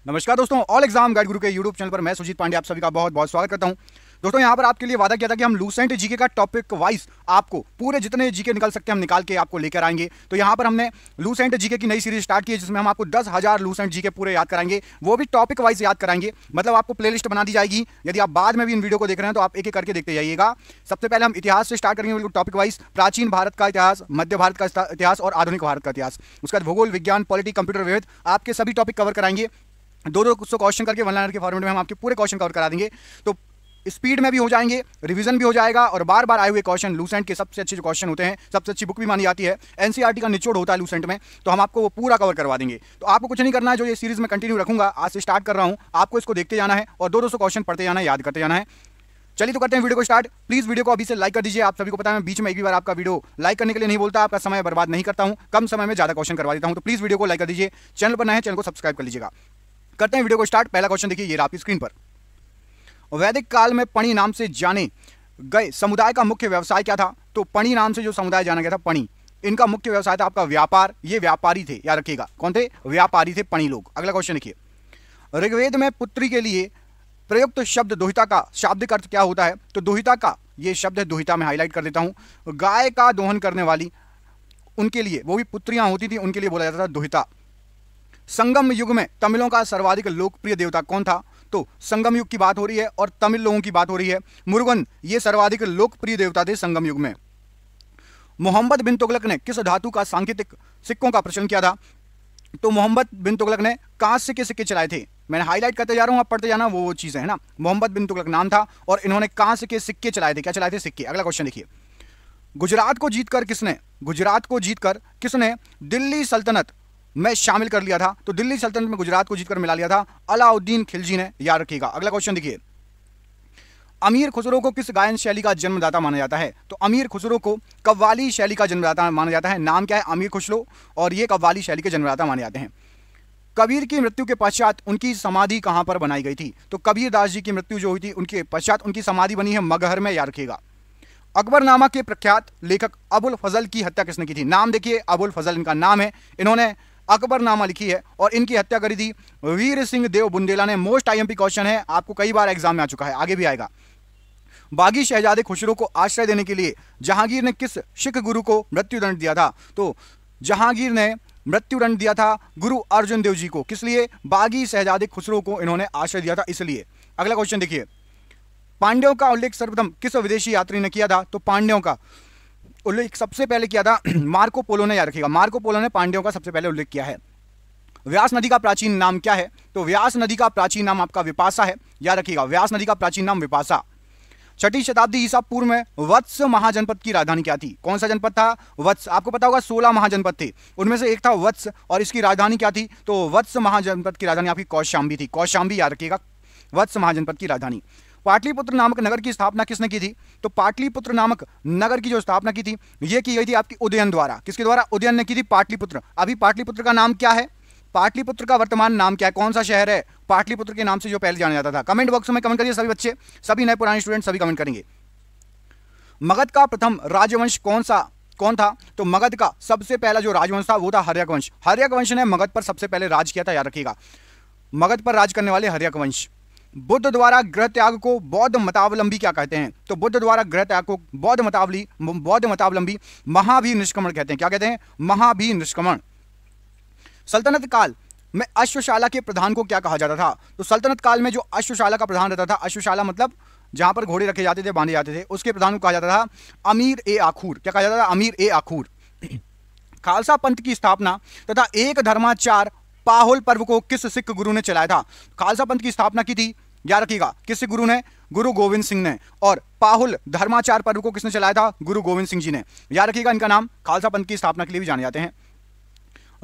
नमस्कार दोस्तों, all exam guide गुरु के यूट्यूब चैनल पर मैं सुजीत पांडे आप सभी का बहुत बहुत स्वागत करता हूं। दोस्तों यहां पर आपके लिए वादा किया था कि हम लूसेंट जीके का टॉपिक वाइज आपको पूरे जितने जीके निकल सकते हैं हम निकाल के आपको लेकर आएंगे। तो यहां पर हमने लूसेंट जीके की नई सीरीज स्टार्ट की है जिसमें हम आपको 10,000 लूसेंट जीके पूरे याद कराएंगे, वो भी टॉपिक वाइज याद कराएंगे। मतलब आपको प्लेलिस्ट बना दी जाएगी। यदि आप बाद में भी इन वीडियो को देख रहे हैं तो आप एक एक करके देखते जाइएगा। सबसे पहले हम इतिहास से स्टार्ट करेंगे, बिल्कुल टॉपिक वाइज। प्राचीन भारत का इतिहास, मध्य भारत का इतिहास और आधुनिक भारत का इतिहास। उसके बाद भूगोल, विज्ञान, पॉलिटी, कंप्यूटर, विविध, आपके सभी टॉपिक कवर कराएंगे। दो दो क्वेश्चन करके वन लाइनर के फॉर्मेट में हम आपके पूरे क्वेश्चन कवर करा देंगे। तो स्पीड में भी हो जाएंगे, रिवीजन भी हो जाएगा और बार बार आए हुए क्वेश्चन। लूसेंट के सबसे अच्छे जो क्वेश्चन होते हैं, सबसे अच्छी बुक भी मानी जाती है, एनसीईआरटी का निचोड़ होता है लूसेंट में, तो हम आपको वो पूरा कवर करवा देंगे। तो आपको कुछ नहीं करना है, जो ये सीरीज में कंटिन्यू रखूंगा, आज से स्टार्ट कर रहा हूं, आपको इसको देखते जाना है और दो क्वेश्चन पढ़ते जाना है, याद करते जाना है। चलिए तो करते हैं वीडियो को स्टार्ट। प्लीज वीडियो को अभी से लाइक कर दीजिए। आप सभी को पता है मैं बीच में एक भी बार आपका वीडियो लाइक करने के लिए नहीं बोलता, आपका समय बर्बाद नहीं करता हूं, कम समय में ज्यादा क्वेश्चन करवा देता हूं। तो प्लीज वीडियो को लाइक कर दीजिए, चैनल पर नए हैं चैनल को सब्सक्राइब कर लीजिएगा। करते हैं वीडियो को स्टार्ट। पहला क्वेश्चन देखिए, ये रहा आपकी स्क्रीन पर। वैदिक काल में पणि नाम से जाने गए समुदाय का मुख्य व्यवसाय क्या था? तो पणि नाम से जो समुदाय जाना गया था, पणि, इनका मुख्य व्यवसाय था आपका व्यापार। ये व्यापारी थे, याद रखिएगा। कौन थे? व्यापारी थे पणि लोग। अगला क्वेश्चन देखिए, ऋग्वेद में पुत्री के लिए प्रयुक्त शब्द दुहिता का शाब्दिक अर्थ क्या होता है? तो दुहिता का ये शब्द है, दुहिता में हाईलाइट कर देता हूं। गाय का दोहन करने वाली, उनके लिए, वो भी पुत्रियां होती थी, उनके लिए बोला जाता था दुहिता। संगम युग में तमिलों का सर्वाधिक लोकप्रिय देवता कौन था? तो संगम युग की बात हो रही है और तमिल लोगों की बात हो रही है। मुरुगन ये सर्वाधिक लोकप्रिय देवता थे संगम युग में। मोहम्मद बिन तुगलक ने किस धातु का सांकेतिक सिक्कों का प्रचलन किया था? तो मोहम्मद बिन तुगलक ने कांस्य के सिक्के चलाए थे। मैंने हाईलाइट करते जा रहा हूं, आप पढ़ते जाना, वो चीजें है ना। मोहम्मद बिन तुगलक नाम था और इन्होंने कांस्य के सिक्के चलाए थे। क्या चलाए थे? सिक्के। अगला क्वेश्चन देखिए, गुजरात को जीतकर किसने दिल्ली सल्तनत में शामिल कर लिया था? तो दिल्ली सल्तनत में गुजरात को जीतकर मिला लिया था अलाउद्दीन खिलजी ने, याद रखिएगा। अगला क्वेश्चन देखिए, अमीर खुसरो को किस गायन शैली का जन्मदाता माना जाता है? तो अमीर खुसरो को कव्वाली शैली का जन्मदाता माना जाता है। नाम क्या है? अमीर खुसरो, और ये कव्वाली शैली के जन्मदाता माने जाते हैं। कबीर की मृत्यु के पश्चात उनकी समाधि कहां पर बनाई गई थी? तो कबीर दास जी की मृत्यु जो हुई थी, उनके पश्चात उनकी समाधि बनी है मगहर में, याद रखिएगा। अकबरनामा के प्रख्यात लेखक अबुल फजल की हत्या किसने की थी? नाम देखिए, अबुल फजल इनका नाम है। इन्होंने अकबरनामा लिखी है और इनकी हत्या करी थी वीर सिंह देव बुंदेला ने। मोस्ट आईएमपी क्वेश्चन है, आपको कई बार एग्जाम में आ चुका है, आगे भी आएगा। बागी शहजादे खुसरो को आश्रय देने के लिए जहांगीर ने किस सिख गुरु को मृत्युदंड दिया था? तो जहांगीर ने मृत्युदंड दिया था गुरु अर्जुन देव जी को। किस लिए? बागी शहजादे खुसरो को इन्होंने आश्रय दिया था, इसलिए। अगला क्वेश्चन देखिए, पांड्यों का उल्लेख सर्वप्रथम किस विदेशी यात्री ने किया था? तो पांड्यों का उल्लेख सबसे पहले किया था मार्को पोलो ने, याद रखिएगा। मार्को पोलो ने पांड्यों का सबसे पहले उल्लेख किया है। व्यास नदी का प्राचीन नाम क्या है? तो व्यास नदी का प्राचीन नाम आपका विपाशा है, याद रखिएगा। व्यास नदी का प्राचीन नाम विपाशा। छठी शताब्दी ईसा पूर्व में वत्स महाजनपद की राजधानी क्या थी? कौन सा जनपद था? वत्स। आपको पता होगा 16 महाजनपद थे, उनमें से एक था वत्स, और इसकी राजधानी क्या थी? तो वत्स महाजनपद की राजधानी आपकी कौशाम्बी थी। कौशाम्बी, याद रखिएगा, वत्स महाजनपद की राजधानी। पाटलिपुत्र नामक नगर की स्थापना किसने की थी? तो पाटलिपुत्र नामक नगर की जो स्थापना की थी, यह की गई थी आपकी उदयन द्वारा। किसके द्वारा? उदयन ने की थी पाटलिपुत्र। अभी पाटलिपुत्र का नाम क्या है? पाटलिपुत्र का वर्तमान नाम क्या है? कौन सा शहर है पाटलिपुत्र के नाम से जो पहले जाना जाता था? कमेंट बॉक्स में कमेंट करिए सभी बच्चे, सभी नए पुराने स्टूडेंट सभी कमेंट करेंगे। मगध का प्रथम राजवंश कौन था? तो मगध का सबसे पहला जो राजवंश था वो था हर्यक वंश। हर्यक वंश ने मगध पर सबसे पहले राज किया था, याद रखिएगा। मगध पर राज करने वाले हर्यक वंश। बुद्ध द्वारा गृह त्याग को बौद्ध मतावलंबी क्या कहते हैं? तो बुद्ध द्वारा गृह त्याग को बौद्ध मतावलंबी महाभी निष्क्रमण कहते हैं। क्या कहते हैं? महाभी निष्क्रमण। सल्तनत काल में अश्वशाला के प्रधान को क्या कहा जाता था? तो सल्तनत काल में जो अश्वशाला का प्रधान रहता था, अश्वशाला मतलब जहां पर घोड़े रखे जाते थे, बांधे जाते थे, उसके प्रधान को कहा जाता था अमीर ए आखूर। क्या कहा जाता था? अमीर ए आखूर। खालसा पंथ की स्थापना तथा एक धर्माचार पाहुल पर्व को किस सिख गुरु ने चलाया था? खालसा पंथ की स्थापना की थी, याद रखिएगा, किस गुरु ने? गुरु गोविंद सिंह ने। और पाहुल धर्माचार पर्व को किसने चलाया था? गुरु गोविंद सिंह जी ने। याद रखिएगा, इनका नाम खालसा पंथ की स्थापना के लिए भी जाने जाते हैं।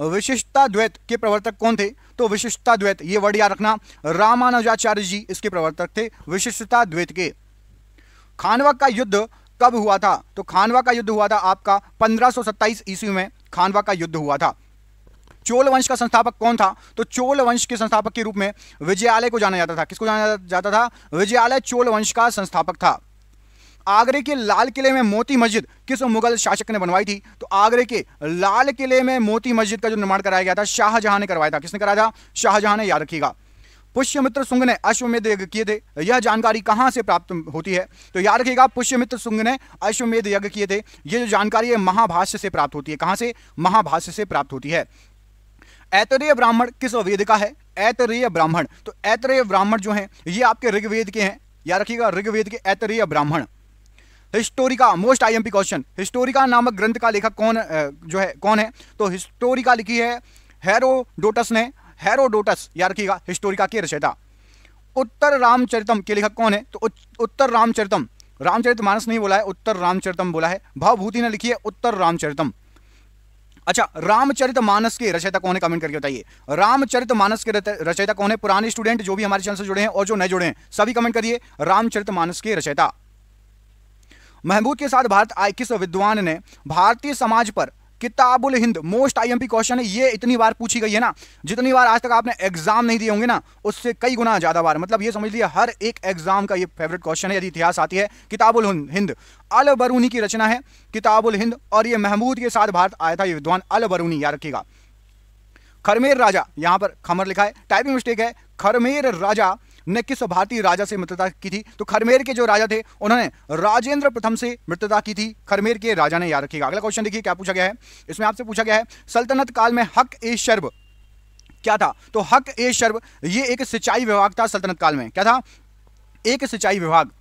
विशिष्टता द्वैत के प्रवर्तक कौन थे? तो विशिष्टता द्वैत, ये वर्ड याद रखना, रामानुजाचार्य जी इसके प्रवर्तक थे, विशिष्टता द्वैत के। खानवा का युद्ध कब हुआ था? तो खानवा का युद्ध हुआ था आपका 1527 ईस्वी में खानवा का युद्ध हुआ था। चोल वंश का संस्थापक कौन था? तो चोल वंश के संस्थापक के रूप में विजयालय को जाना जाता था। किसको जाना जाता था? विजयालय चोल वंश का संस्थापक था। आगरे के लाल किले में मोती मस्जिद किस मुगल शासक ने बनवाई थी? तो आगरे के लाल किले में मोती मस्जिद का जो निर्माण कराया गया था शाहजहां ने करवाया था। किसने कराया था? शाहजहां ने, याद रखिएगा। पुष्यमित्र शुंग ने अश्वमेध यज्ञ किए थे, यह जानकारी कहां से प्राप्त होती है? तो याद रखिएगा, पुष्यमित्र शुंग ने अश्वमेध यज्ञ किए थे, ये जो जानकारी है महाभाष्य से प्राप्त होती है। कहां से? महाभाष्य से प्राप्त होती है। ऐतरेय ब्राह्मण किस वेद का है? ऐतरेय ब्राह्मण, तो ऐतरेय ब्राह्मण जो हैं ये आपके ऋग्वेद के हैं, याद रखिएगा ऋग्वेद के ऐतरेय ब्राह्मण। Historica, most IMP question, Historica नामक ग्रंथ का लेखक कौन है? तो हिस्टोरिका लिखी है हेरोडोटस ने। हेरोडोटस याद रखिएगा हिस्टोरिका के रचयिता। उत्तर रामचरितम के लेखक कौन है? तो उत्तर रामचरितम, रामचरितमानस नहीं बोला है, उत्तर रामचरितम बोला है। भवभूति ने लिखी है उत्तर रामचरितम। अच्छा, रामचरितमानस के रचयिता कौन है? कमेंट करके बताइए, रामचरितमानस के रचयिता कौन है? पुराने स्टूडेंट जो भी हमारे चैनल से जुड़े हैं और जो नए जुड़े हैं सभी कमेंट करिए, रामचरितमानस के रचयिता। महमूद के साथ भारत आए किस विद्वान ने भारतीय समाज पर किताबुल हिंद, मोस्ट आईएमपी क्वेश्चन है, ये इतनी बार पूछी गई है ना, जितनी बार आज तक आपने एग्जाम नहीं दिए होंगे ना उससे कई गुना ज्यादा बार, मतलब ये समझ लीजिए हर एक एग्जाम का ये फेवरेट क्वेश्चन है यदि इतिहास आती है। किताबुल हिंद अल बरूनी की रचना है किताबुल हिंद, और ये महमूद के साथ भारत आया था ये विद्वान अल बरूनी, याद रखिएगा। खरमेर राजा, यहां पर खमर लिखा है, टाइपिंग मिस्टेक है। खरमेर राजा ने किस भारतीय राजा से मित्रता की थी? तो खरमेर के जो राजा थे उन्होंने राजेंद्र प्रथम से मित्रता की थी, खरमेर के राजा ने, याद रखिएगा। अगला क्वेश्चन देखिए क्या पूछा गया है, इसमें आपसे पूछा गया है सल्तनत काल में हक ए शर्ब क्या था? तो हक ए शर्ब ये एक सिंचाई विभाग था सल्तनत काल में। क्या था? एक सिंचाई विभाग।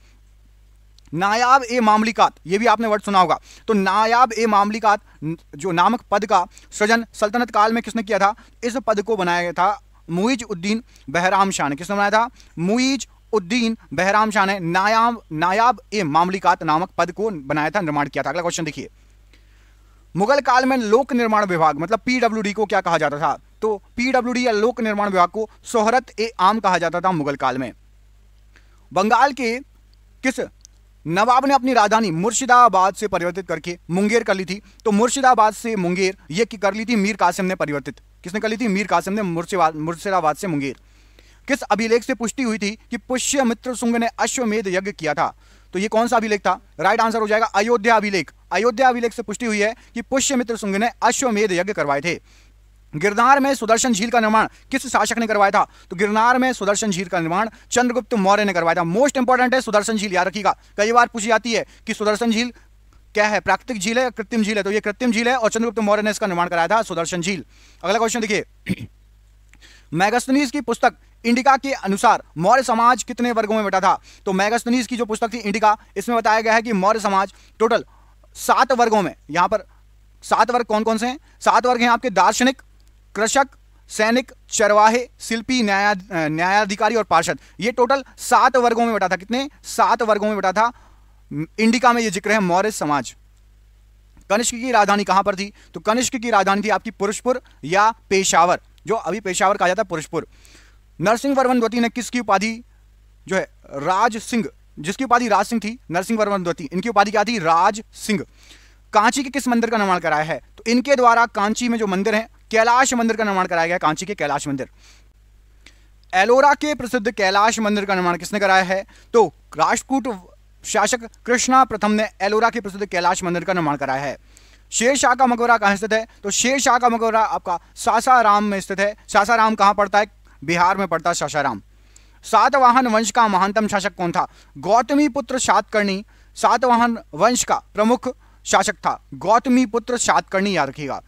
नायाब ए मामलिकात, ये भी आपने वर्ड सुना होगा। तो नायाब ए मामलिकात जो नामक पद का सृजन सल्तनत काल में किसने किया था? इस पद को बनाया गया था मुइज उद्दीन बहराम शाह ने। किसने बनाया था? मुइज उद्दीन बहराम शाह ने नायाब ए मामलिकात नामक पद को बनाया था, निर्माण किया था। अगला क्वेश्चन देखिए, मुगल काल में लोक निर्माण विभाग मतलब पीडब्ल्यूडी को क्या कहा जाता था? तो पीडब्ल्यूडी या लोक निर्माण विभाग को सोहरत ए आम कहा जाता था मुगल काल में। बंगाल के किस नवाब ने अपनी राजधानी मुर्शिदाबाद से परिवर्तित करके मुंगेर कर ली थी? तो मुर्शिदाबाद से मुंगेर ये कर ली थी मीर कासिम ने परिवर्तित। किसने कर ली थी? मीर कासिम ने मुर्शिदाबाद से मुंगेर। किस अभिलेख से पुष्टि हुई थी कि पुष्यमित्र शुंग ने अश्वमेध यज्ञ किया था? तो ये कौन सा अभिलेख था? राइट आंसर हो जाएगा अयोध्या अभिलेख। अयोध्या अभिलेख से पुष्टि हुई है कि पुष्यमित्र शुंग ने अश्वमेध यज्ञ करवाए थे। गिरनार में सुदर्शन झील का निर्माण किस शासक ने करवाया था? तो गिरनार में सुदर्शन झील का निर्माण चंद्रगुप्त मौर्य ने करवाया था। मोस्ट इंपॉर्टेंट है सुदर्शन झील, याद रखिएगा, कई बार पूछी जाती है कि सुदर्शन झील क्या है, प्राकृतिक झील है या कृत्रिम झील है? तो ये कृत्रिम झील है और चंद्रगुप्त मौर्य ने इसका निर्माण कराया था, सुदर्शन झील। अगला क्वेश्चन देखिए, मैगस्थनीज की पुस्तक इंडिका के अनुसार मौर्य समाज कितने वर्गों में बटा था? तो मैगस्थनीज की जो पुस्तक थी इंडिका, इसमें बताया गया है कि मौर्य समाज टोटल 7 वर्गों में, यहां पर 7 वर्ग कौन कौन से हैं? 7 वर्ग हैं आपके दार्शनिक, कृषक, सैनिक, चरवाहे, शिल्पी, न्यायाधिकारी और पार्षद। ये टोटल 7 वर्गों में बटा था। कितने? 7 वर्गों में बटा था। इंडिका में ये जिक्र है मौर्य समाज। कनिष्क की राजधानी कहां पर थी? तो कनिष्क की राजधानी थी आपकी पुरुषपुर या पेशावर, जो अभी पेशावर कहा जाता है पुरुषपुर। नरसिंह वर्मन द्वितीय ने किसकी उपाधि जो है राज सिंह, जिसकी उपाधि राज सिंह थी, नरसिंह वर्मन द्वितीय, इनकी उपाधि क्या थी? राज सिंह। कांची के किस मंदिर का निर्माण कराया है? तो इनके द्वारा कांची में जो मंदिर है कैलाश मंदिर का निर्माण कराया गया, कांची के कैलाश मंदिर। एलोरा के प्रसिद्ध कैलाश मंदिर का निर्माण किसने कराया है? तो राष्ट्रकूट शासक कृष्णा प्रथम ने एलोरा के प्रसिद्ध कैलाश मंदिर का निर्माण कराया है। शेरशाह का मकबरा कहां स्थित है? तो शेरशाह का मकबरा आपका सासाराम में स्थित है। सासाराम कहां पड़ता है? बिहार में पड़ता है सासाराम। सातवाहन वंश का महानतम शासक कौन था? गौतमी पुत्र सातकर्णी सातवाहन वंश का प्रमुख शासक था, गौतमी पुत्र सातकर्णी, याद रखिएगा।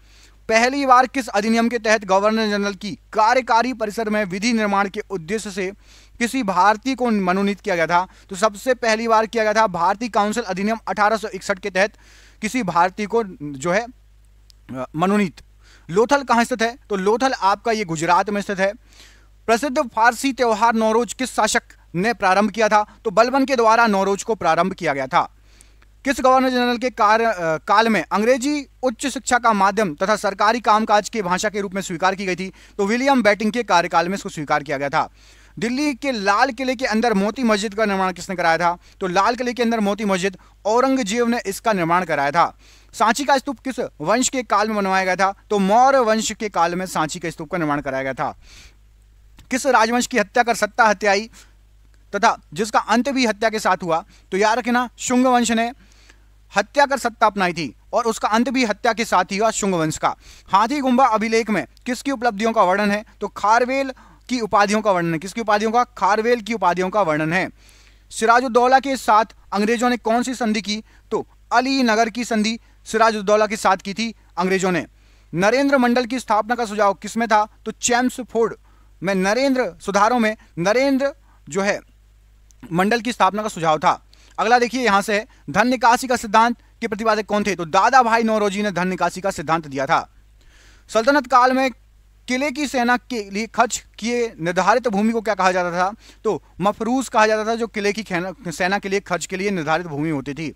पहली बार किस अधिनियम के तहत गवर्नर जनरल की कार्यकारी परिसर में विधि निर्माण के उद्देश्य से किसी भारतीय को मनोनीत किया गया था? तो सबसे पहली बार किया गया था भारतीय काउंसिल अधिनियम 1861 के तहत किसी भारतीय को जो है मनोनीत। लोथल कहाँ स्थित है? तो लोथल आपका ये गुजरात में स्थित है। प्रसिद्ध फारसी त्योहार नौरोज किस शासक ने प्रारंभ किया था? तो बलबन के द्वारा नौरोज को प्रारंभ किया गया था। किस गवर्नर जनरल के काल में अंग्रेजी उच्च शिक्षा का माध्यम तथा सरकारी कामकाज की भाषा के रूप में स्वीकार की गई थी? तो विलियम बेटिंग के कार्यकाल में इसको स्वीकार किया गया था। दिल्ली के लाल किले के अंदर मोती मस्जिद का निर्माण किसने कराया था? तो लाल किले के अंदर मोती मस्जिद औरंगजेब ने इसका निर्माण कराया था। सांची का स्तूप किस वंश के काल में बनवाया गया था? तो मौर्य वंश के काल में सांची के स्तूप का निर्माण कराया गया था। किस राजवंश की हत्या कर सत्ता हत्याई तथा जिसका अंत भी हत्या के साथ हुआ? तो याद रखना शुंग वंश ने हत्या कर सत्ता अपनाई थी और उसका अंत भी हत्या के साथ ही हुआ, शुंग वंश का। हाथी गुम्बा अभिलेख में किसकी उपलब्धियों का वर्णन है? तो खारवेल की उपाधियों का वर्णन है। किसकी उपाधियों का? खारवेल की उपाधियों का वर्णन है। सिराजुद्दौला के साथ अंग्रेजों ने कौन सी संधि की? तो अली नगर की संधि सिराजुद्दौला के साथ की थी अंग्रेजों ने। नरेंद्र मंडल की स्थापना का सुझाव किसमें था? तो चेम्सफोर्ड में नरेंद्र सुधारों में नरेंद्र जो है मंडल की स्थापना का सुझाव था। अगला देखिए यहां से है, धन निकासी का सिद्धांत के प्रतिपादक कौन थे? तो दादा भाई नौरोजी ने धन निकासी का सिद्धांत दिया था। सल्तनत काल में किले की सेना के लिए खर्च किए निर्धारित भूमि को क्या कहा जाता था? तो मफरूज कहा जाता था, जो किले की सेना के लिए खर्च के लिए निर्धारित भूमि होती थी।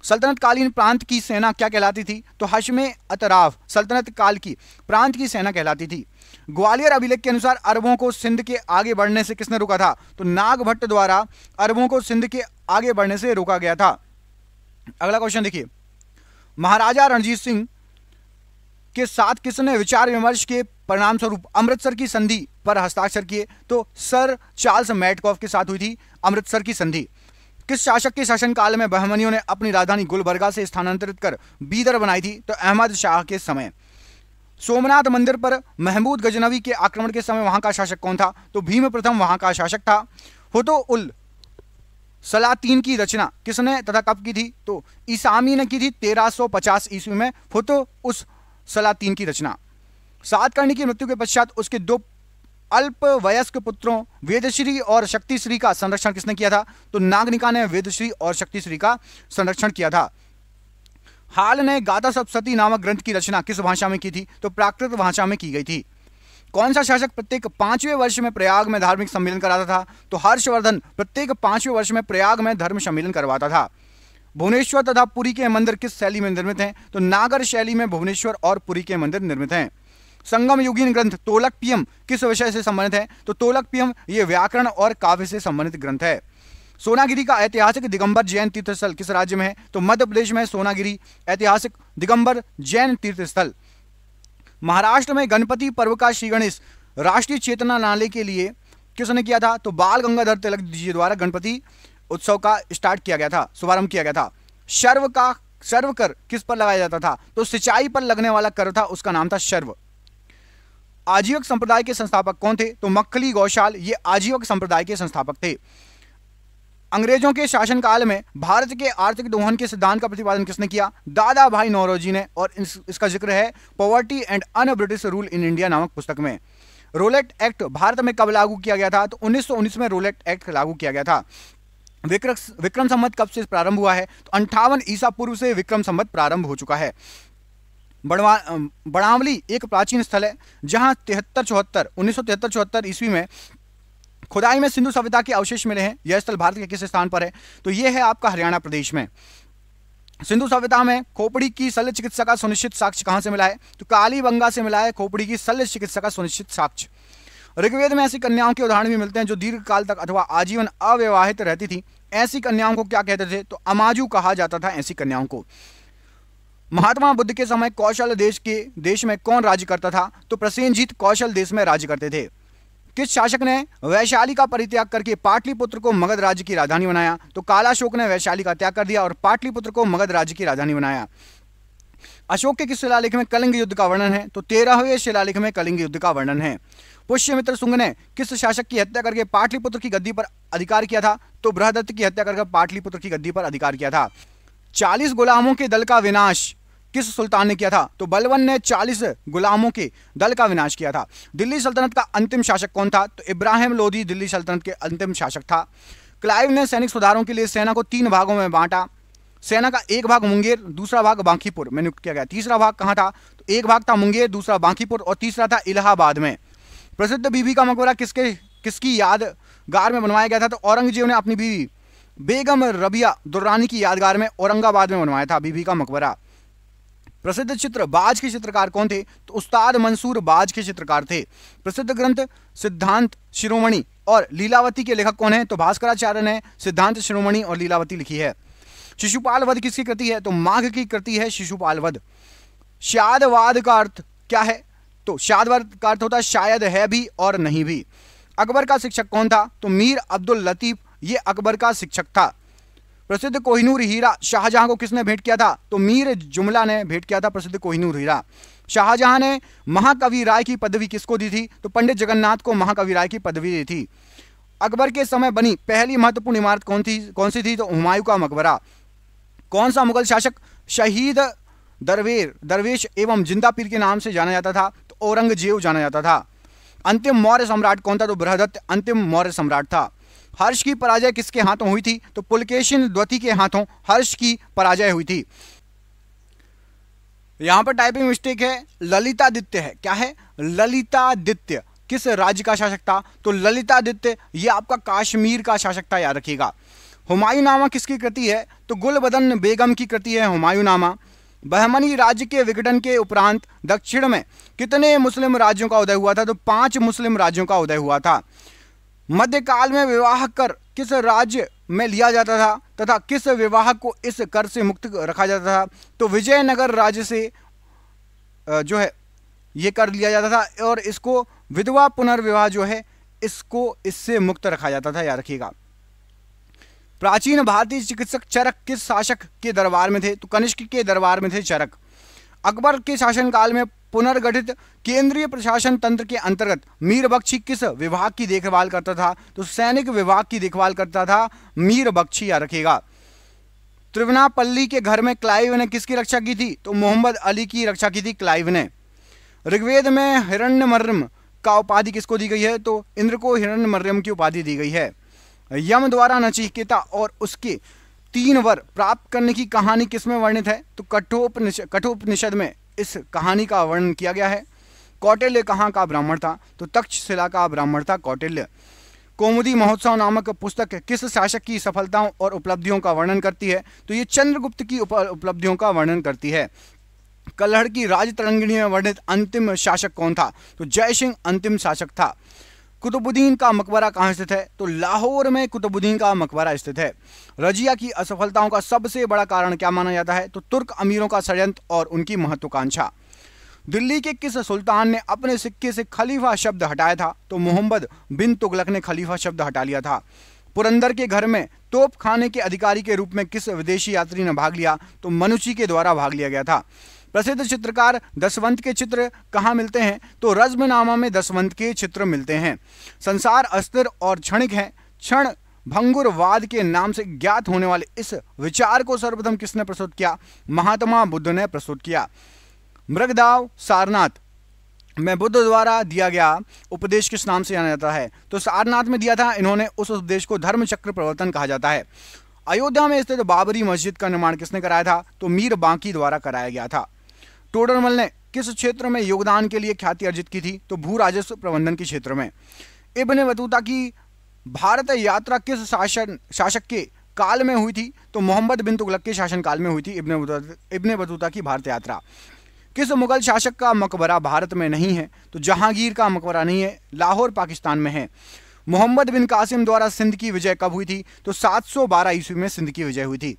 सल्तनत कालीन प्रांत की सेना क्या कहलाती थी? तो हशमे अतराफ सल्तनत काल की प्रांत की सेना कहलाती थी। ग्वालियर अभिलेख के अनुसार अरबों को सिंध के आगे बढ़ने से किसने रोका था? तो नागभट्ट द्वारा अरबों को सिंध के आगे बढ़ने से रोका गया था। अगला क्वेश्चन देखिए, महाराजा रणजीत सिंह के साथ किसने विचार विमर्श के परिणाम स्वरूप अमृतसर की संधि पर हस्ताक्षर किए? तो सर चार्ल्स मैडकॉफ के साथ हुई थी अमृतसर की संधि। किस शासक के शासनकाल में बहमनियों ने अपनी राजधानी गुलबर्गा से स्थानांतरित कर बीदर बनाई थी? तो अहमद शाह के समय। सोमनाथ मंदिर पर महमूद गजनवी के आक्रमण के समय वहां का शासक कौन था? तो भीम प्रथम वहां का शासक था। फुतुह उल सलातीन की रचना किसने तथा कब की थी? तो ईसामी ने की थी 1350 ईस्वी में फुतुह उस सलातीन की रचना। सातकर्णी की मृत्यु के पश्चात उसके दो अल्प वयस्क पुत्रों वेदश्री और शक्तिश्री का संरक्षण किसने किया था? तो नागनिका ने वेदश्री और शक्तिश्री का संरक्षण किया था। हाल ने गाथा सप्तशती नामक ग्रंथ की रचना किस भाषा में की थी? तो प्राकृत भाषा में की गई थी। कौन सा शासक प्रत्येक 5वें वर्ष में प्रयाग में धार्मिक सम्मेलन कराता था? तो हर्षवर्धन प्रत्येक 5वें वर्ष में प्रयाग में धर्म सम्मेलन करवाता था। भुवनेश्वर तथा पुरी के मंदिर किस शैली में निर्मित हैं? तो नागर शैली में भुवनेश्वर और पुरी के मंदिर निर्मित हैं। संगम युगीन ग्रंथ तोलकपियम किस विषय से संबंधित है? तो तोलकपियम ये व्याकरण और काव्य से संबंधित ग्रंथ है। सोनागिरी का ऐतिहासिक दिगंबर जैन तीर्थस्थल किस राज्य में है? तो मध्य प्रदेश में सोनागिरी ऐतिहासिक दिगंबर जैन तीर्थस्थल। महाराष्ट्र में गणपति पर्व का श्री गणेश राष्ट्रीय चेतना लाने के लिए किसने किया था? तो बाल गंगाधर तिलक जी द्वारा गणपति उत्सव का स्टार्ट किया गया था, शुभारंभ किया गया था। शर्व कर किस पर लगाया जाता था? तो सिंचाई पर लगने वाला कर था, उसका नाम था शर्व। आजीवक संप्रदाय के संस्थापक कौन थे? तो मक्खली गौशाल ये आजीवक संप्रदाय के संस्थापक थे। अंग्रेजों के शासनकाल में भारत के आर्थिक दोहन के सिद्धांत का प्रतिपादन किसने किया? दादा भाई नौरोजी ने, और इसका जिक्र है poverty and un British rule in India नामक पुस्तक में। रोलेट एक्ट भारत में कब लागू किया गया था? तो 1919 में रोलेट एक्ट लागू किया गया था। विक्रम संवत कब से प्रारंभ हुआ है? तो 58 ईसा पूर्व से विक्रम संवत प्रारंभ हो चुका है। बड़ावली एक प्राचीन स्थल है जहां 1973-74 ईस्वी में खुदाई में सिंधु सभ्यता के अवशेष मिले हैं। यह स्थल भारत के किस स्थान पर है? तो यह है आपका हरियाणा प्रदेश में। सिंधु सभ्यता में खोपड़ी की शल्य चिकित्सा का सुनिश्चित साक्ष्य कहां से मिला है? तो कालीबंगा से मिला है खोपड़ी की शल्य चिकित्सा का सुनिश्चित साक्ष्य। ऋग्वेद में ऐसी कन्याओं के उदाहरण भी मिलते हैं जो दीर्घ काल तक अथवा आजीवन अविवाहित रहती थी। ऐसी कन्याओं को क्या कहते थे? तो अमाजू कहा जाता था ऐसी कन्याओं को। महात्मा बुद्ध के समय कौशल देश में कौन राज्य करता था? तो प्रसेनजीत कौशल देश में राज्य करते थे। किस शासक ने वैशाली का परित्याग करके पाटलिपुत्र को मगध राज्य की राजधानी बनाया? तो कालाशोक ने वैशाली का त्याग कर दिया और पाटलिपुत्र को मगध राज्य की राजधानी बनाया। अशोक के किस शिलालेख में कलिंग युद्ध का वर्णन है? तो 13वें शिलालेख में कलिंग युद्ध का वर्णन है। पुष्यमित्र शुंग ने किस शासक की हत्या करके पाटलिपुत्र की गद्दी पर अधिकार किया था? तो बृहदत्त की हत्या करके पाटलिपुत्र की गद्दी पर अधिकार किया था। 40 गुलामों के दल का विनाश किस सुल्तान ने किया था? तो बलबन ने 40 गुलामों के दल का विनाश किया था। दिल्ली सल्तनत का अंतिम शासक कौन था? तो इब्राहिम लोदी दिल्ली सल्तनत के अंतिम शासक था। क्लाइव ने सैनिक सुधारों के लिए सेना को 3 भागों में बांटा। सेना का एक भाग मुंगेर, दूसरा भाग बांकीपुर में नियुक्त किया गया। तीसरा भाग कहां था? तो एक भाग था मुंगेर, दूसरा बांकीपुर और तीसरा था इलाहाबाद में। प्रसिद्ध बीबी का मकबरा किसकी यादगार में बनवाया गया था? तो औरंगजेब ने अपनी बीवी बेगम रबिया दुर्रानी की यादगार में औरंगाबाद में बनवाया था बीबी का मकबरा। प्रसिद्ध चित्र बाज के चित्रकार कौन थे? तो उस्ताद मंसूर बाज के चित्रकार थे। प्रसिद्ध ग्रंथ सिद्धांत शिरोमणि और लीलावती के लेखक कौन है? तो भास्कराचार्य ने सिद्धांत शिरोमणि और लीलावती लिखी है। शिशुपाल वध किसकी कृति है? तो माघ की कृति है शिशुपाल वध। शादवाद का अर्थ क्या है? तो शादवाद का अर्थ होता है शायद है भी और नहीं भी। अकबर का शिक्षक कौन था? तो मीर अब्दुल लतीफ ये अकबर का शिक्षक था। प्रसिद्ध कोहिनूर हीरा शाहजहां को किसने भेंट किया था? तो मीर जुमला ने भेंट किया था प्रसिद्ध कोहिनूर हीरा। शाहजहां ने महाकवि राय की पदवी किसको दी थी? तो पंडित जगन्नाथ को महाकवि राय की पदवी दी थी। अकबर के समय बनी पहली महत्वपूर्ण इमारत कौन सी थी? तो हुमायूं का मकबरा। कौन सा मुगल शासक शहीद दरवेश एवं जिंदा पीर के नाम से जाना जाता था? तो औरंगजेब जाना जाता था। अंतिम मौर्य सम्राट कौन था? तो बृहदत्त अंतिम मौर्य सम्राट था। हर्ष की पराजय किसके हाथों हुई थी? तो पुलकेशिन द्वितीय के हाथों हर्ष की पराजय हुई थी। यहां पर टाइपिंग मिस्टेक है, ललितादित्य है। क्या है? ललितादित्य। किस राज्य का शासक था? तो ललितादित्य ये आपका कश्मीर का शासक था, याद रखिएगा। हुमायूंनामा किसकी कृति है? तो गुलबदन बेगम की कृति है हुमायूंनामा। बहमनी राज्य के विघटन के उपरांत दक्षिण में कितने मुस्लिम राज्यों का उदय हुआ था? तो 5 मुस्लिम राज्यों का उदय हुआ था। मध्यकाल में विवाह कर किस राज्य में लिया जाता था तथा किस विवाह को इस कर से मुक्त रखा जाता था? तो विजयनगर राज्य से जो है ये कर लिया जाता था और इसको विधवा पुनर्विवाह जो है इसको इससे मुक्त रखा जाता था, याद रखिएगा। प्राचीन भारतीय चिकित्सक चरक किस शासक के दरबार में थे? तो कनिष्क के दरबार में थे चरक। अकबर के शासनकाल में पुनर्गठित केंद्रीय प्रशासन तंत्र के अंतर्गत मीर बख्शी किस विभाग की देखभाल करता था? तो सैनिक विभाग की देखभाल करता था मीर बख्शी, याद रखिएगा। त्रिवनापल्ली के घर में क्लाइव ने किसकी रक्षा की थी? तो मोहम्मद अली की रक्षा की थी क्लाइव ने। ऋग्वेद में हिरण्यमर्यम का उपाधि किसको दी गई है? तो इंद्र को हिरण्यमर्यम की उपाधि दी गई है। यम द्वारा नचिकेता और उसके 3 वर प्राप्त करने की कहानी किसमें वर्णित है? तो कठोपनिषद में इस कहानी का वर्णन किया गया है। कौटिल्य कहाँ का ब्राह्मण था? तो तक्षशिला का ब्राह्मण था कौटिल्य। कौमुदी महोत्सव नामक पुस्तक किस शासक की सफलताओं और उपलब्धियों का वर्णन करती है? तो ये चंद्रगुप्त की उपलब्धियों का वर्णन करती है। कल्हड़ की राजतरंगिणी में वर्णित अंतिम शासक कौन था? तो जय सिंह अंतिम शासक था। कुतुबुद्दीन का मकबरा कहाँ स्थित है? तो लाहौर में कुतुबुद्दीन का मकबरा स्थित है। रजिया की असफलताओं का सबसे बड़ा कारण क्या माना जाता है? तो तुर्क अमीरों का षड्यंत्र और उनकी महत्वाकांक्षा। दिल्ली के किस सुल्तान ने अपने सिक्के से खलीफा शब्द हटाया था? तो मोहम्मद बिन तुगलक ने खलीफा शब्द हटा लिया था। पुरंदर के घर में तोप खाने के अधिकारी के रूप में किस विदेशी यात्री ने भाग लिया? तो मनुची के द्वारा भाग लिया गया था। प्रसिद्ध चित्रकार दसवंत के चित्र कहाँ मिलते हैं? तो रज्मनामा में दसवंत के चित्र मिलते हैं। संसार अस्थिर और क्षणिक है। क्षण भंगुरवाद के नाम से ज्ञात होने वाले इस विचार को सर्वप्रथम किसने प्रस्तुत किया? महात्मा बुद्ध ने प्रस्तुत किया। मृगदाव सारनाथ में बुद्ध द्वारा दिया गया उपदेश किस नाम से जाना जाता है? तो सारनाथ में दिया था इन्होंने उस उपदेश को धर्मचक्र प्रवर्तन कहा जाता है। अयोध्या में स्थित बाबरी मस्जिद का निर्माण किसने कराया था? तो मीर बांकी द्वारा कराया गया था। टोडरमल ने किस क्षेत्र में योगदान के लिए ख्याति अर्जित की थी? तो भू राजस्व प्रबंधन के क्षेत्र में। इब्न बतूता की भारत यात्रा किस शासक के काल में हुई थी? तो मोहम्मद बिन तुगलक के शासनकाल में हुई थी इब्न बतूता की भारत यात्रा। किस मुगल शासक का मकबरा भारत में नहीं है? तो जहांगीर का मकबरा नहीं है, लाहौर पाकिस्तान में है। मोहम्मद बिन कासिम द्वारा सिंध की विजय कब हुई थी? तो 712 ईस्वी में सिंध की विजय हुई थी।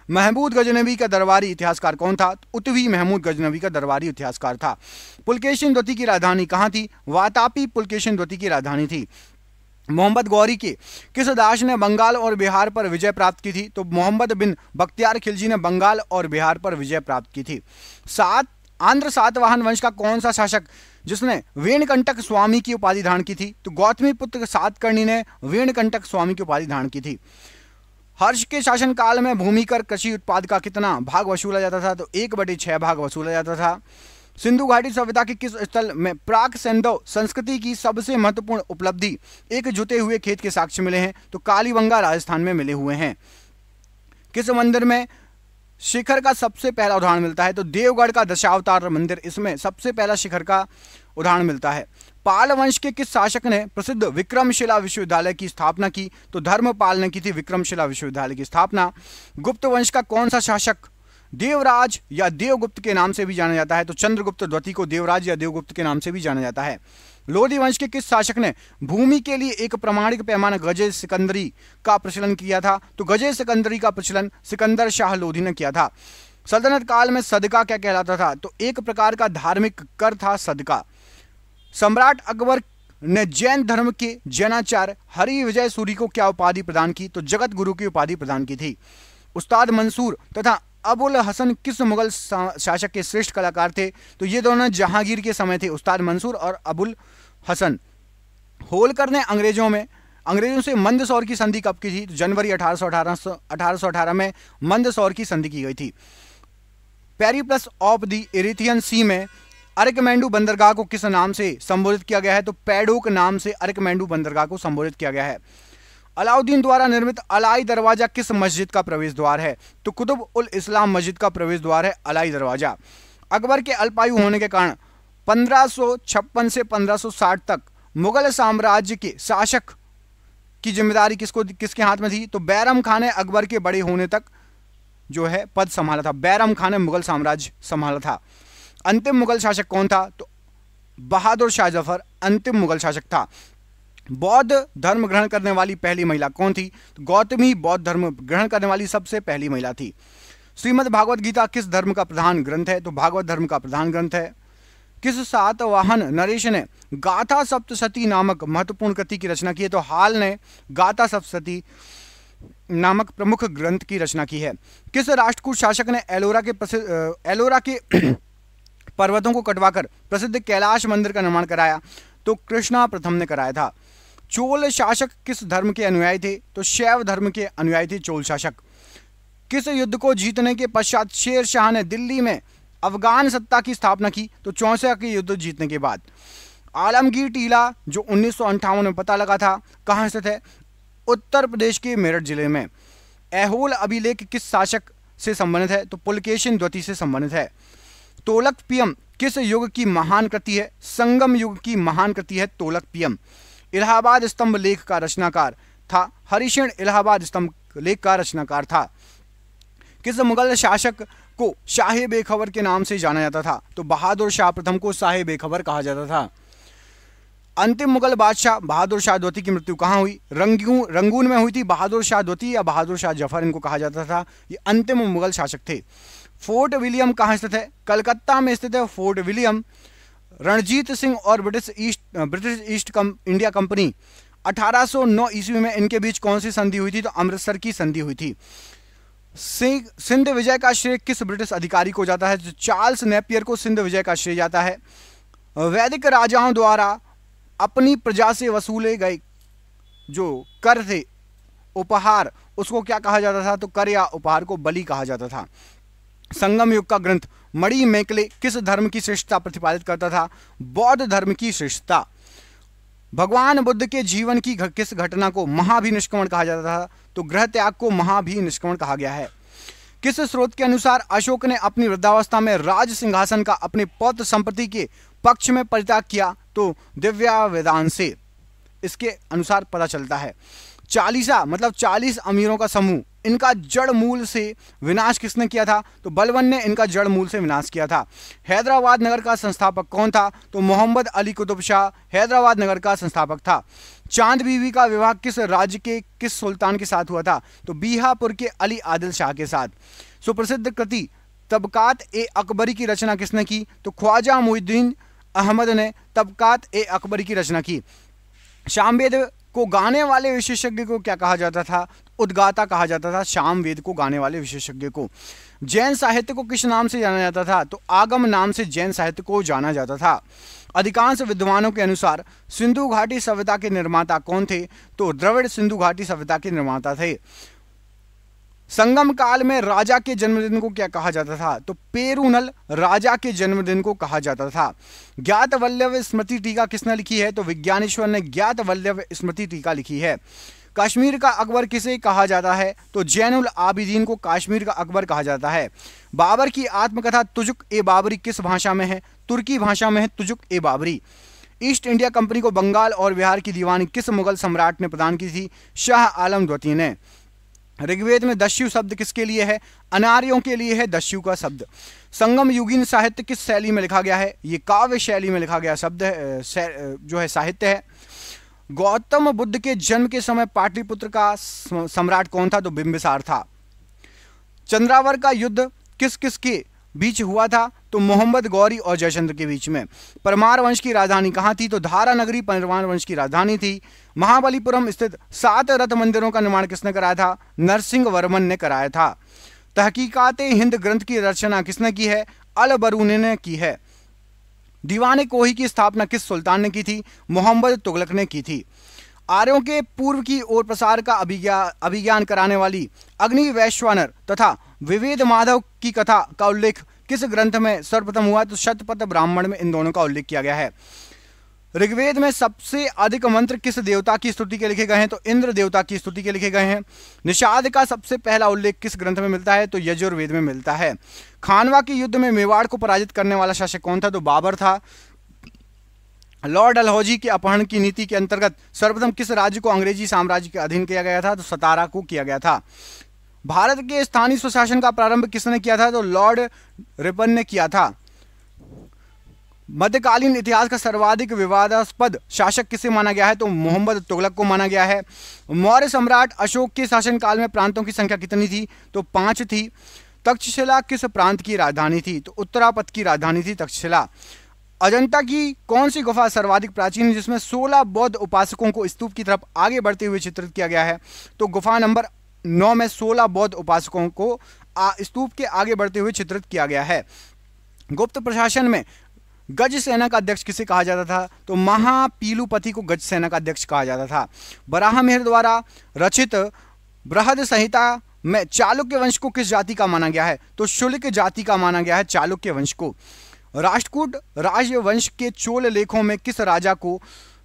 महमूद गजनवी का दरबारी इतिहासकार कौन था? उतवी महमूद गजनवी का दरबारी इतिहासकार था। पुलकेशिन द्वितीय की राजधानी कहाँ थी? वातापी पुलकेशिन द्वितीय की राजधानी थी। मोहम्मद गौरी के किस दास ने बंगाल और बिहार पर विजय प्राप्त की थी? तो मोहम्मद बिन बख्तियार खिलजी ने बंगाल और बिहार पर विजय प्राप्त की थी। आंध्र सातवाहन वंश का कौन सा शासक जिसने वेणकंटक स्वामी की उपाधि धारण की थी? तो गौतमी पुत्र सातकर्णी ने वेणकंटक स्वामी की उपाधि धारण की थी। हर्ष के शासनकाल में भूमि कर कृषि उत्पाद का कितना भाग वसूला जाता था? तो 1/6 भाग वसूला जाता था। सिंधु घाटी सभ्यता के किस स्थल में प्राक सैंधव संस्कृति की सबसे महत्वपूर्ण उपलब्धि एक जुते हुए खेत के साक्ष्य मिले हैं? तो कालीबंगा राजस्थान में मिले हुए हैं। किस मंदिर में शिखर का सबसे पहला उदाहरण मिलता है? तो देवगढ़ का दशावतार मंदिर, इसमें सबसे पहला शिखर का उदाहरण मिलता है। पाल वंश के किस शासक ने प्रसिद्ध विक्रमशिला विश्वविद्यालय की स्थापना की? तो धर्मपाल ने की थी विक्रमशिला विश्वविद्यालय की स्थापना। गुप्त वंश का कौन सा शासक देवराज या देवगुप्त के नाम से भी जाना जाता है? तो चंद्रगुप्त द्वितीय को देवराज या देवगुप्त के नाम से भी जाना जाता है। लोधी वंश के किस शासक ने भूमि के लिए एक प्रमाणिक पैमाना गजे सिकंदरी का प्रचलन किया था? तो गजे सिकंदरी का प्रचलन सिकंदर शाह लोधी ने किया था। सल्तनत काल में सदका क्या कहलाता था? तो एक प्रकार का धार्मिक कर था सदका। सम्राट अकबर ने जैन धर्म के जैनाचार्य हरि विजय सूरी को क्या उपाधि प्रदान की? तो जगत गुरु की उपाधि प्रदान की थी। उस्ताद मंसूर तथा अबुल हसन किस मुगल शासक के श्रेष्ठ कलाकार थे? तो ये दोनों जहांगीर के समय थे, उस्ताद मंसूर और अबुल हसन। होलकर ने अंग्रेजों से मंदसौर की संधि कब की थी? तो जनवरी 1818 में मंदसौर की संधि की गई थी। पेरिप्लस ऑफ द इरिथियन सी में अरकमेंडू बंदरगाह को किस नाम से संबोधित किया गया है? तो पैडोक नाम से अरकमेंडू बंदरगाह को संबोधित किया गया है। अलाउद्दीन द्वारा निर्मित अलाई दरवाजा किस मस्जिद का प्रवेश द्वार है? तो कुतुब उल इस्लाम मस्जिद का प्रवेश द्वार है अलाई दरवाजा। अकबर के अल्पायु होने के कारण 1556 से 1560 तक मुगल साम्राज्य के शासक की जिम्मेदारी किसके हाथ में थी? तो बैरम खान ने अकबर के बड़े होने तक जो है पद संभाला था। बैरम खान ने मुगल साम्राज्य संभाला था। अंतिम मुगल शासक कौन था? तो बहादुर शाह जफर अंतिम मुगल शासक था। बौद्ध धर्म ग्रहण करने वाली पहली महिला कौन थी? तो गौतमी बौद्ध धर्म ग्रहण करने वाली सबसे पहली महिला थी। श्रीमद् भागवत गीता किस धर्म का प्रधान ग्रंथ है? तो भागवत धर्म का प्रधान ग्रंथ है। किस सातवाहन नरेश ने गाथा सप्तशती नामक महत्वपूर्ण कृति की रचना की है? तो हाल ने गाथा सप्तशती नामक प्रमुख ग्रंथ की रचना की है। किस राष्ट्रकूट शासक ने एलोरा के पर्वतों को कटवाकर प्रसिद्ध कैलाश मंदिर का निर्माण कराया? तो कृष्णा प्रथम ने कराया था। चोल शासक किस धर्म के अनुयायी थे? तो शैव धर्म के अनुयायी थे चोल शासक। किस युद्ध को जीतने के पश्चात शेर शाह ने दिल्ली में अफगान सत्ता की स्थापना की? तो चौसा के युद्ध जीतने के बाद। आलमगीर टीला जो 1958 में पता लगा था कहाँ स्थित है? उत्तर प्रदेश के मेरठ जिले में। ऐहोल अभिलेख किस शासक से संबंधित है? तो पुलकेशिन द्वितीय से संबंधित है। तोलकपियम किस युग की महान कृति है? संगम युग की महान कृति है तोलकपियम। इलाहाबाद स्तंभ लेख का रचनाकार था? हरिशेन इलाहाबाद स्तंभ लेख का रचनाकार था। किस मुगल शासक को शाह बेखबर के नाम से जाना जाता था? तो बहादुर शाह प्रथम को शाह बेखबर कहा जाता था। अंतिम मुगल बादशाह बहादुर शाह द्वितीय की मृत्यु कहाँ हुई? रंगून में हुई थी। बहादुर शाह द्वितीय या बहादुर शाह जफर इनको कहा जाता था। ये अंतिम मुगल शासक थे। फोर्ट विलियम कहाँ स्थित है? कलकत्ता में स्थित है फोर्ट विलियम। रणजीत सिंह और ब्रिटिश ईस्ट इंडिया कंपनी 1809 ईस्वी में इनके बीच कौन सी संधि हुई थी? तो अमृतसर की संधि हुई थी। सिंध विजय का श्रेय किस ब्रिटिश अधिकारी को जाता है? तो चार्ल्स नेपियर को सिंध विजय का श्रेय जाता है। वैदिक राजाओं द्वारा अपनी प्रजा से वसूले गए जो कर थे, उपहार, उसको क्या कहा जाता था? तो कर या उपहार को बलि कहा जाता था। संगम युग का ग्रंथ मणि मेकले किस धर्म की श्रेष्ठता प्रतिपादित करता था? बौद्ध धर्म की श्रेष्ठता। भगवान बुद्ध के जीवन की किस घटना को महाभिनिष्क्रमण कहा जाता था? तो गृह त्याग को महाभिनिष्क्रमण कहा गया है। किस स्रोत के अनुसार अशोक ने अपनी वृद्धावस्था में राज सिंहासन का अपने पौत्र संपत्ति के पक्ष में परित्याग किया? तो दिव्या वेदांत से इसके अनुसार पता चलता है। चालीसा मतलब 40 अमीरों का समूह, इनका जड़ मूल से विनाश किसने किया था? तो बलबन ने इनका जड़ मूल से विनाश किया था। हैदराबाद नगर का संस्थापक कौन था? तो मोहम्मद अली कुतुब शाह हैदराबाद नगर का संस्थापक था। चांद बीवी का विवाह किस राज्य के किस सुल्तान के साथ हुआ था? तो बीहापुर के अली आदिल शाह के साथ। सुप्रसिद्ध कृति तबकात ए अकबरी की रचना किसने की? तो ख्वाजा मुइनुद्दीन अहमद ने तबकात ए अकबरी की रचना की। सामवेद को गाने वाले विशेषज्ञ को क्या कहा जाता था? उद्गाता कहा जाता था सामवेद को गाने वाले विशेषज्ञ को। जैन साहित्य को किस नाम से जाना जाता था? तो आगम नाम से जैन साहित्य को जाना जाता था। अधिकांश विद्वानों के अनुसार सिंधु घाटी सभ्यता के निर्माता कौन थे? तो द्रविड़ सिंधु घाटी सभ्यता के निर्माता थे। संगम काल में राजा के जन्मदिन को क्या कहा जाता था? तो पेरूनल राजा के जन्मदिन को कहा जाता था। ज्ञात वल्लभ स्मृति टीका किसने लिखी है? तो विज्ञानेश्वर ने ज्ञात वल्लभ स्मृति टीका लिखी है। कश्मीर का अकबर किसे कहा जाता है? तो जैनुल आबिदीन को कश्मीर का अकबर कहा जाता है। बाबर की आत्मकथा तुजुक ए बाबरी किस भाषा में है? तुर्की भाषा में है तुजुक ए बाबरी। ईस्ट इंडिया कंपनी को बंगाल और बिहार की दीवानी किस मुगल सम्राट ने प्रदान की थी? शाह आलम द्वितीय ने। ऋग्वेद में दस्यु शब्द किसके लिए है? अनार्यों के लिए है दस्यु का शब्द। संगम युगीन साहित्य किस शैली में लिखा गया है? ये काव्य शैली में लिखा गया शब्द है, जो है साहित्य है। गौतम बुद्ध के जन्म के समय पाटलिपुत्र का सम्राट कौन था? तो बिंबिसार था। चंद्रावर का युद्ध किस किस के बीच हुआ था? तो मोहम्मद गौरी और जयचंद्र के बीच में। परमार वंश की राजधानी कहाँ थी? तो धारा नगरी परमार वंश की राजधानी थी। महाबलीपुरम स्थित 7 रथ मंदिरों का निर्माण किसने कराया था? नरसिंह वर्मन ने कराया था। तहकीकाते हिंद ग्रंथ की रचना किसने की है? अल बरूनी ने की है। दीवाने कोही की स्थापना किस सुल्तान ने की थी? मोहम्मद तुगलक ने की थी। आर्यों के पूर्व की ओर प्रसार का अभिज्ञान कराने वाली अग्नि वैश्वानर तथा विवेद माधव की कथा का उल्लेख किस ग्रंथ में सर्वप्रथम हुआ? तो शतपथ ब्राह्मण में इन दोनों का उल्लेख किया गया है। ऋग्वेद में सबसे अधिक मंत्र किस देवता की स्तुति के लिखे गए हैं? तो इंद्र देवता की स्तुति के लिखे गए हैं। निषाद का सबसे पहला उल्लेख किस ग्रंथ में मिलता है? तो यजुर्वेद में मिलता है। खानवा के युद्ध में मेवाड़ को पराजित करने वाला शासक कौन था? तो बाबर था। लॉर्ड डलहौजी के अपहरण की नीति के अंतर्गत सर्वप्रथम किस राज्य को अंग्रेजी साम्राज्य के अधीन किया गया था? तो सतारा को किया गया था। भारत के स्थानीय स्वशासन का प्रारंभ किसने किया था? तो लॉर्ड रिपन ने किया था। मध्यकालीन इतिहास का सर्वाधिक विवादास्पद शासक किसे माना गया है? तो मोहम्मद तुगलक को माना गया है। मौर्य सम्राट अशोक के शासनकाल में प्रांतों की संख्या कितनी थी? तो 5 थी। तक्षशिला किस प्रांत की राजधानी थी? तो उत्तरापथ की राजधानी थी तक्षशिला। अजंता की कौन सी गुफा सर्वाधिक प्राचीन है जिसमें 16 बौद्ध उपासकों को स्तूप की तरफ आगे बढ़ते हुए चित्रित किया गया है? तो गुफा नंबर 9 में 16 बौद्ध उपासकों को स्तूप के आगे बढ़ते हुए चित्रित किया गया है। गुप्त प्रशासन में गज सेना का अध्यक्ष किसे कहा जाता था? तो महापीलुपति को गज सेना का अध्यक्ष कहा जाता था। बराहमिहिर द्वारा रचित बृहद संहिता में चालुक्य वंश को किस जाति का माना गया है? तो शुल्क जाति का माना गया है चालुक्य वंश को। राष्ट्रकूट राजवंश के चोल लेखों में किस राजा को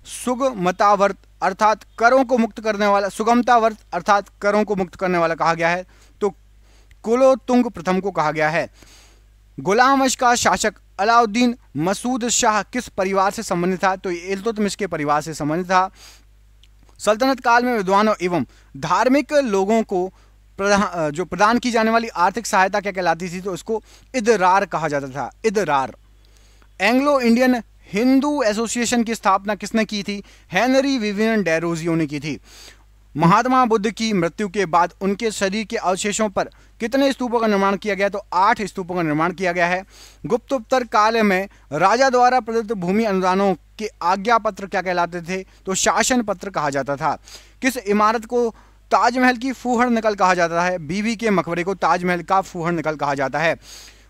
सुगमतावर्त अर्थात करों को मुक्त करने वाला सुगमतावर्त अर्थात करों को मुक्त करने वाला कहा गया है? तो कुलोतुंग प्रथम को कहा गया है। गुलाम वंश का शासक अलाउद्दीन मसूद शाह किस परिवार से संबंधित था? तो इल्तुतमिश के परिवार से संबंधित था। सल्तनत काल में विद्वानों एवं धार्मिक लोगों को जो प्रदान की जाने वाली आर्थिक सहायता क्या कहलाती थी? तो इसको इदरार कहा जाता था। इदरार। एंग्लो इंडियन हिंदू एसोसिएशन की स्थापना किसने की थी? हेनरी विवियन डेरोजियो ने की थी। महात्मा बुद्ध की मृत्यु के बाद उनके शरीर के अवशेषों पर कितने स्तूपों का निर्माण किया गया? तो 8 स्तूपों का निर्माण किया गया है। गुप्तोत्तर काल में राजा द्वारा प्रदत्त भूमि अनुदानों के आज्ञा पत्र क्या कहलाते थे? तो शासन पत्र कहा जाता था। किस इमारत को ताजमहल की फूहड़ नकल कहा जाता है? बीबी के मकबरे को ताजमहल का फूहड़ नकल कहा जाता है।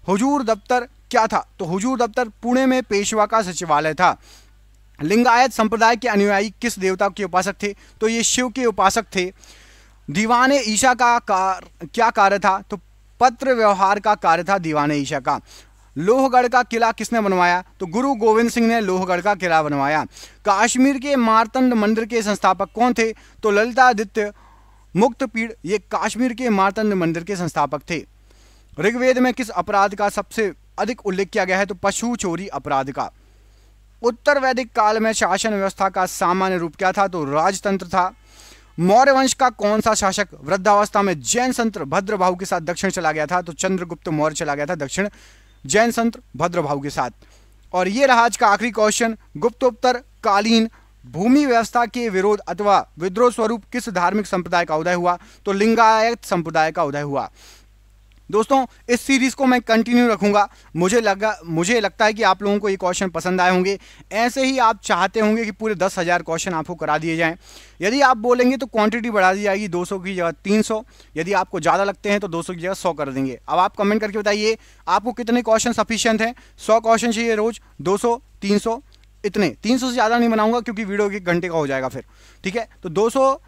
हुजूर दफ्तर क्या था? तो हुजूर दफ्तर पुणे में पेशवा का सचिवालय था। लिंगायत संप्रदाय के अनुयायी किस देवता के उपासक थे? तो ये शिव के उपासक थे। दीवाने ईशा का क्या कार्य था? तो पत्र व्यवहार का कार्य था दीवाने ईशा का। लोहगढ़ का किला किसने बनवाया? तो गुरु गोविंद सिंह ने लोहगढ़ का किला बनवाया। कश्मीर के मार्तंड मंदिर के संस्थापक कौन थे? तो ललितादित्य मुक्तपीड़ ये कश्मीर के मार्तंड मंदिर के संस्थापक थे। ऋग्वेद में किस अपराध का सबसे अधिक उल्लेख किया गया है? तो पशु चोरी अपराध का। उत्तर वैदिक काल में शासन व्यवस्था का सामान्य रूप क्या था? तो राजतंत्र था। मौर्य वंश का कौन सा शासक वृद्धावस्था में जैन संत भद्रभाहु के साथ दक्षिण चला गया था? तो चंद्रगुप्त मौर्य चला गया था दक्षिण जैन संत भद्रभाहु के साथ। और ये रहा आज का आखिरी क्वेश्चन। गुप्तोत्तर कालीन भूमि व्यवस्था के विरोध अथवा विद्रोह स्वरूप किस धार्मिक संप्रदाय का उदय हुआ? तो लिंगायत संप्रदाय का उदय हुआ। दोस्तों इस सीरीज को मैं कंटिन्यू रखूंगा। मुझे लगता है कि आप लोगों को ये क्वेश्चन पसंद आए होंगे। ऐसे ही आप चाहते होंगे कि पूरे 10,000 क्वेश्चन आपको करा दिए जाएं। यदि आप बोलेंगे तो क्वांटिटी बढ़ा दी जाएगी, 200 की जगह 300। यदि आपको ज़्यादा लगते हैं तो 200 की जगह 100 कर देंगे। अब आप कमेंट करके बताइए आपको कितने क्वेश्चन सफिशिएंट हैं। 100 क्वेश्चन चाहिए रोज, 200, 300, इतने। 300 से ज़्यादा नहीं बनाऊंगा क्योंकि वीडियो 1 घंटे का हो जाएगा फिर। ठीक है, तो 200,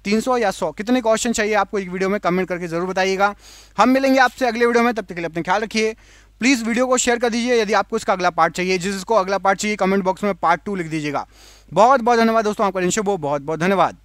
300 या 100 कितने क्वेश्चन चाहिए आपको एक वीडियो में कमेंट करके जरूर बताइएगा। हम मिलेंगे आपसे अगले वीडियो में, तब तक के लिए अपने ख्याल रखिए। प्लीज़ वीडियो को शेयर कर दीजिए यदि आपको इसका अगला पार्ट चाहिए। जिसको अगला पार्ट चाहिए कमेंट बॉक्स में पार्ट 2 लिख दीजिएगा। बहुत बहुत धन्यवाद दोस्तों, आपका बहुत बहुत धन्यवाद।